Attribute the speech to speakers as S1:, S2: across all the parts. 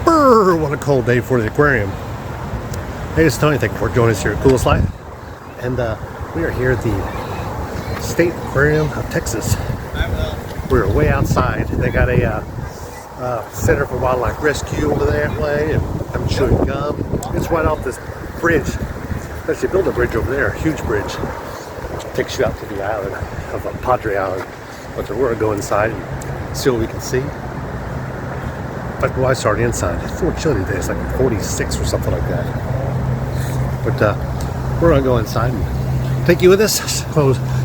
S1: Brr, what a cold day for the aquarium. Hey, it's Tony. Thank you for joining us here at Coolest Life. And we are here at the State Aquarium of Texas. We're way outside. They got a Center for Wildlife Rescue over that way, and I'm chewing gum. It's right off this bridge. They actually built a bridge over there, a huge bridge. It takes you out to the island of Padre Island. But we're going to go inside and see what we can see. But well, I started inside. It's a little chilly today. It's like 46 or something like that. But we're going to go inside and take you with us.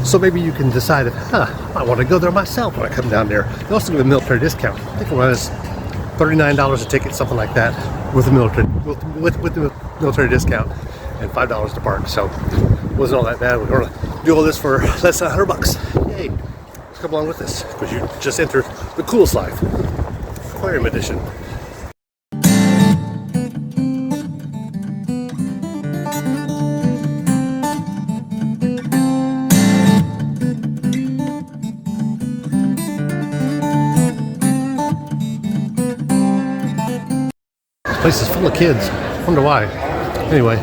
S1: So maybe you can decide if I want to go there myself when I come down there. They also give a military discount. I think it was $39 a ticket, something like that, with the military discount, and $5 to park. So it wasn't all that bad. We're going to do all this for less than $100. Yay! Come along with us because you just entered the Coolest Life Aquarium Edition. This place is full of kids. Wonder why. Anyway,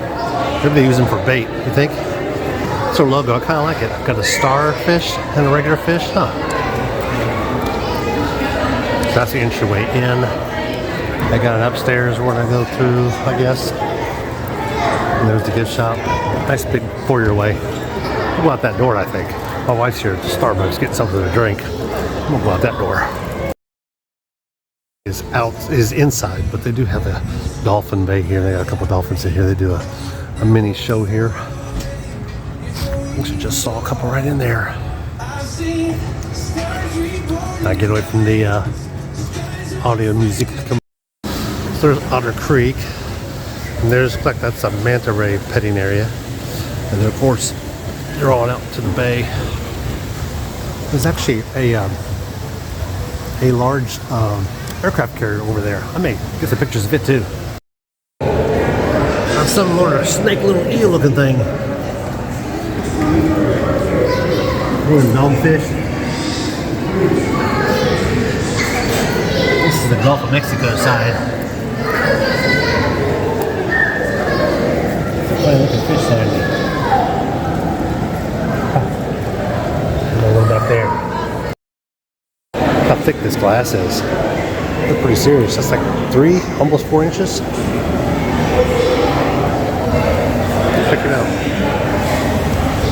S1: maybe they use them for bait, you think? It's their logo. I kind of like it. Got a starfish and a regular fish. So that's the entryway in. They got an upstairs we're going to go through, I guess. And there's the gift shop. Nice big foyer-way. We'll go out that door, I think. My wife's here at Starbucks getting something to drink. We'll go out that door. Is inside, but they do have a dolphin bay here. They got a couple dolphins in here. They do a mini show here. Actually just saw a couple right in there. I get away from the audio music. So there's Otter Creek, and there's like that's a manta ray petting area, and then of course they're all out to the bay. There's actually a large aircraft carrier over there. I may get some pictures of it too. Some sort of snake little eel looking thing. Dogfish. This is the Gulf of Mexico side. Funny looking fish sign. A little bit up there. How thick this glass is. They're pretty serious. That's like 3, almost 4 inches. Check it out.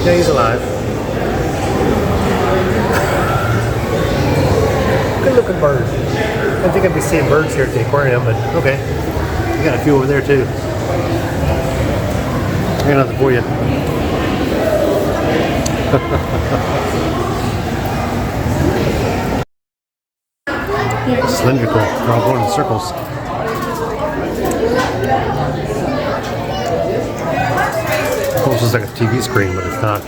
S1: Yeah, he's alive. Good looking bird. I don't think I'd be seeing birds here at the aquarium, but okay. You got a few over there too. I got nothing for you. Cylindrical. They're all going in circles. Of course, it's like a TV screen, but it's not.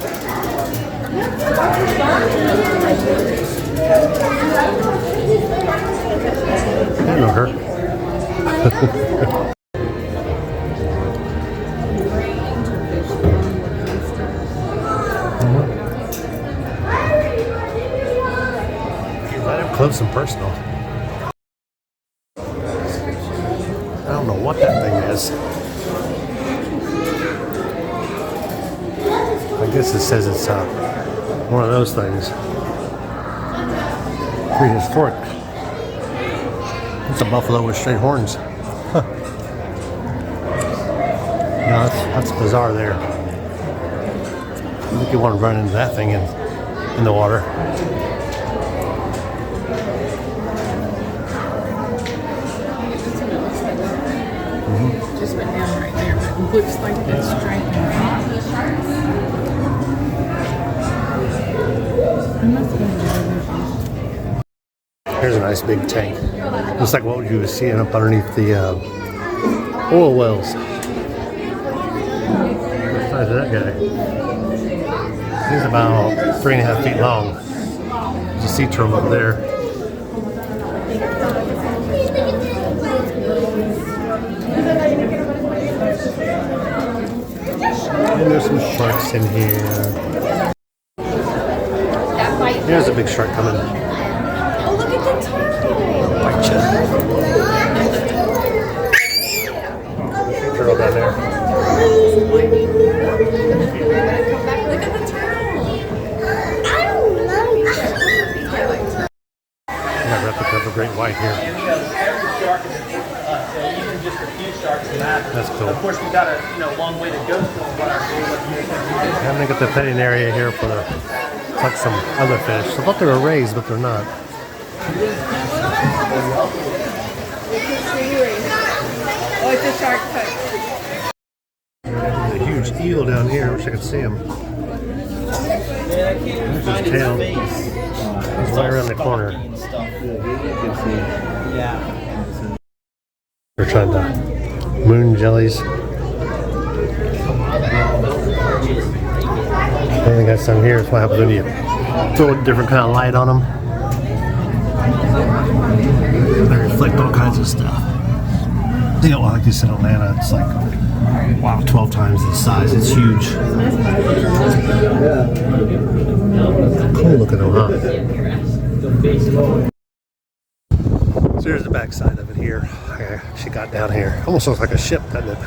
S1: I know her. Right up close and personal. I don't know what that thing is. I guess it says it's one of those things. Prehistoric. It's a buffalo with straight horns. Huh. No, that's bizarre there. I think you want to run into that thing in the water.
S2: Just went down right there, but it looks like it's straight.
S1: Here's a nice big tank. Looks like what you would see up underneath the oil wells. What size is that guy? He's about 3.5 feet long. There's a sea turtle over there. And there's some sharks in here. Here's a big shark coming.
S2: Oh, look at the turtle!
S1: Bite you.
S3: shark is even just a few sharks matter.
S1: That's cool.
S3: Of course, we got a long way to go still, but our goal was to
S1: I'm gonna get the petting area here for the like some other fish. I thought they were raised, but they're not.
S2: Oh, it's a shark cut.
S1: There's a huge eel down here. I wish I could see him. There's his tail. He's right around the corner. They're trying to moon jellies. And they got some here. That's what happens when you throw a different kind of light on them. They reflect all kinds of stuff. You know, like they said, Atlanta, it's like, wow, 12 times the size. It's huge. Cool looking though, huh? So here's the back side of it here. I actually got down here. Almost looks like a ship, doesn't it?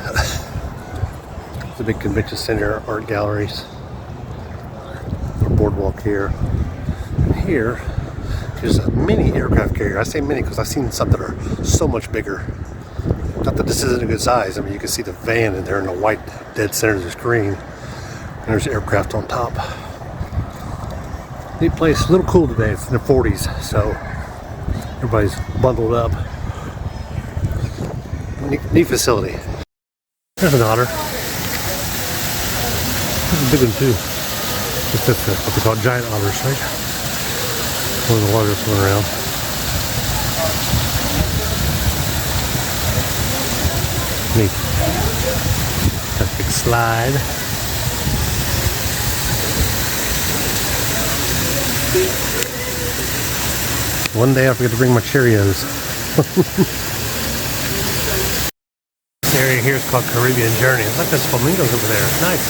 S1: It's a big convention center, art galleries. A boardwalk here. And here is a mini aircraft carrier. I say mini because I've seen some that are so much bigger. Not that this isn't a good size. I mean, you can see the van in there in the white dead center of the screen. And there's aircraft on top. Neat place. A little cool today. It's in the 40s, so everybody's bundled up. Neat facility. There's an otter. There's a big one too. It's what they call giant otters, right? One of the water swimming around. Neat. Got a big slide. One day I forget to bring my Cheerios. This area here is called Caribbean Journey. I like those flamingos over there. Nice.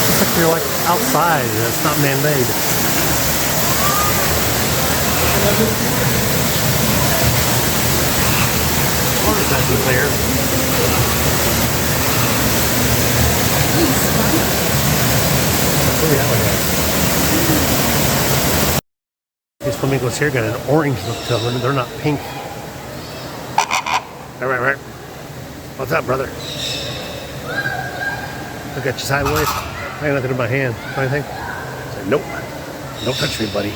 S1: It's like you're like outside. It's not man-made. Water passing there. Look at that one. These flamingos here got an orange look to them. They're not pink. Right. What's up, brother? Look at you sideways. I got nothing in my hand. Anything? Say, nope. Don't touch me, buddy.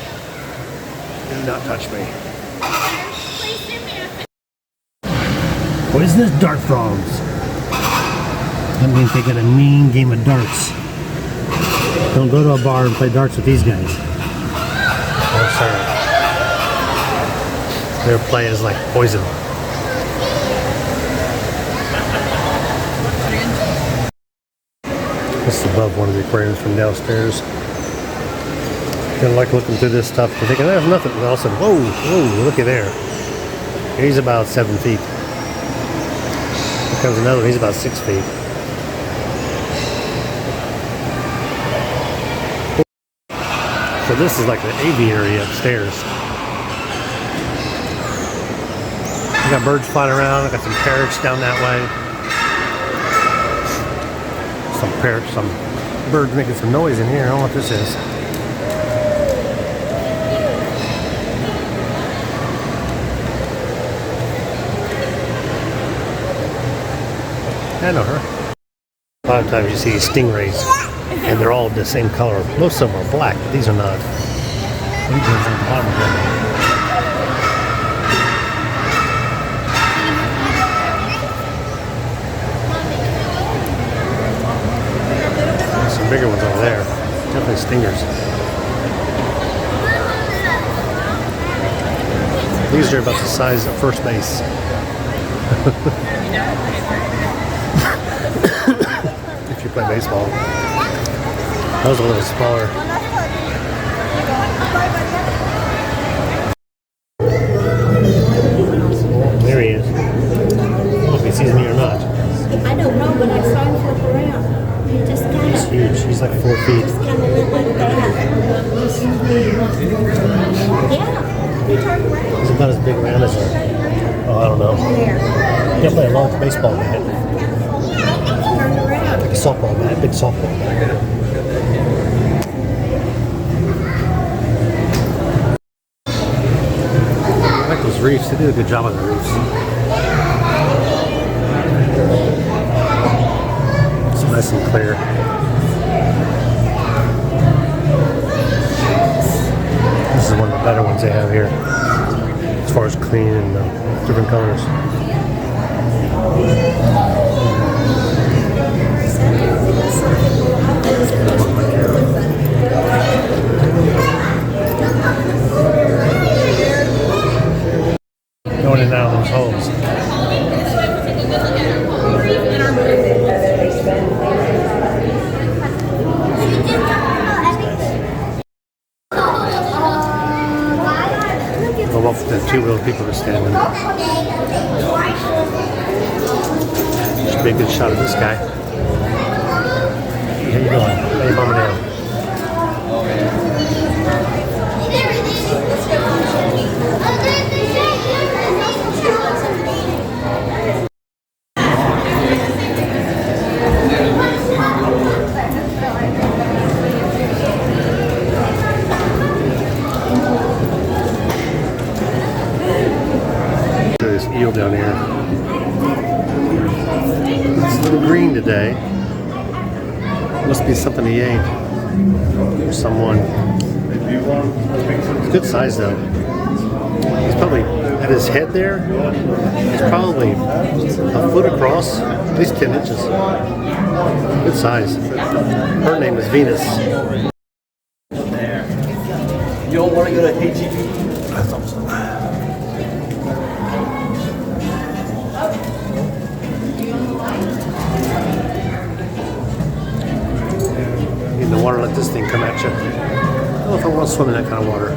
S1: Do not touch me. Poisonous dart frogs. That means they got a mean game of darts. Don't go to a bar and play darts with these guys. No, sir. Their play is like poison. This is above one of the aquariums from downstairs. Kind of like looking through this stuff. You're thinking, there's nothing. And all of a sudden, whoa, looky there. He's about 7 feet. Here comes another one. He's about 6 feet. So this is like the aviary upstairs. I got birds flying around. I got some parrots down that way. Some parrots, some birds making some noise in here. I don't know what this is. I know her. A lot of times you see stingrays, and they're all the same color. Most of them are black, but these are not. These are on the bottom of them. There's some bigger ones over there. Definitely stingers. These are about the size of first base. If you play baseball. Those are a little smaller. Oh, there he is. I don't know if he sees me or not.
S4: I don't know, but I saw him flip around. He just kind
S1: He's
S4: of,
S1: huge. He's like 4 feet.
S4: just kind of went like that. Yeah, he turned around.
S1: He's about as big around as a, oh, I don't know. Definitely a long baseball bat.
S4: Turned around.
S1: Like a softball bat, big softball bat. Those reefs, they did a good job on the reefs. It's nice and clear. This is one of the better ones they have here, as far as clean and different colors. Going in and out of those holes. Go up with the two little people are standing. Should be a good shot of this guy. How you doing? Hey, mom and dad. This eel down here. It's a little green today. Must be something he ate. Or someone. It's good size though. He's probably at his head there. He's probably a foot across, at least 10 inches. Good size. Her name is Venus.
S3: You don't want to go to HEB?
S1: That's awesome. In the water, let this thing come at you. I don't know if I want to swim in that kind of water.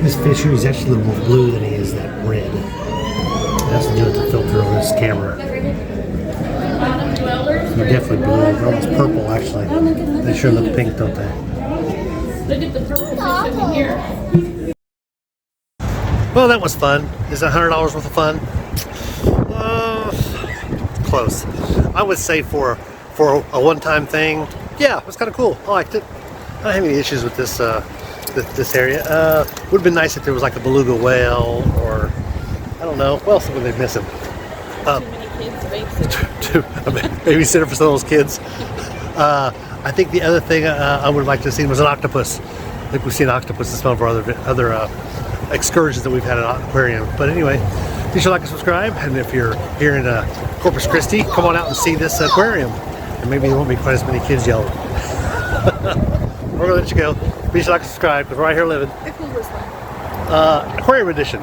S1: This fish here is actually a little more blue than he is that red. It has to do with the filter on this camera. They're definitely blue. They're almost purple, actually. They sure look pink, don't they?
S2: Look at the purple fish over here.
S1: Well, that was fun. Is it $100 worth of fun? Close. I would say for a one-time thing, yeah, it was kind of cool. I liked it. I don't have any issues with this this area. Would have been nice if there was like a beluga whale or I don't know. What else would they missing?
S2: Too many kids babysitting.
S1: A babysitter for some of those kids. I think the other thing I would like to have seen was an octopus. I think we've seen octopus in some of our other excursions that we've had at an aquarium. But anyway, be sure to like and subscribe. And if you're here in Corpus Christi, come on out and see this aquarium. And maybe there won't be quite as many kids yelling. We're going to let you go. Be sure to like and subscribe because we're right here living.
S2: The coolest one.
S1: Aquarium edition.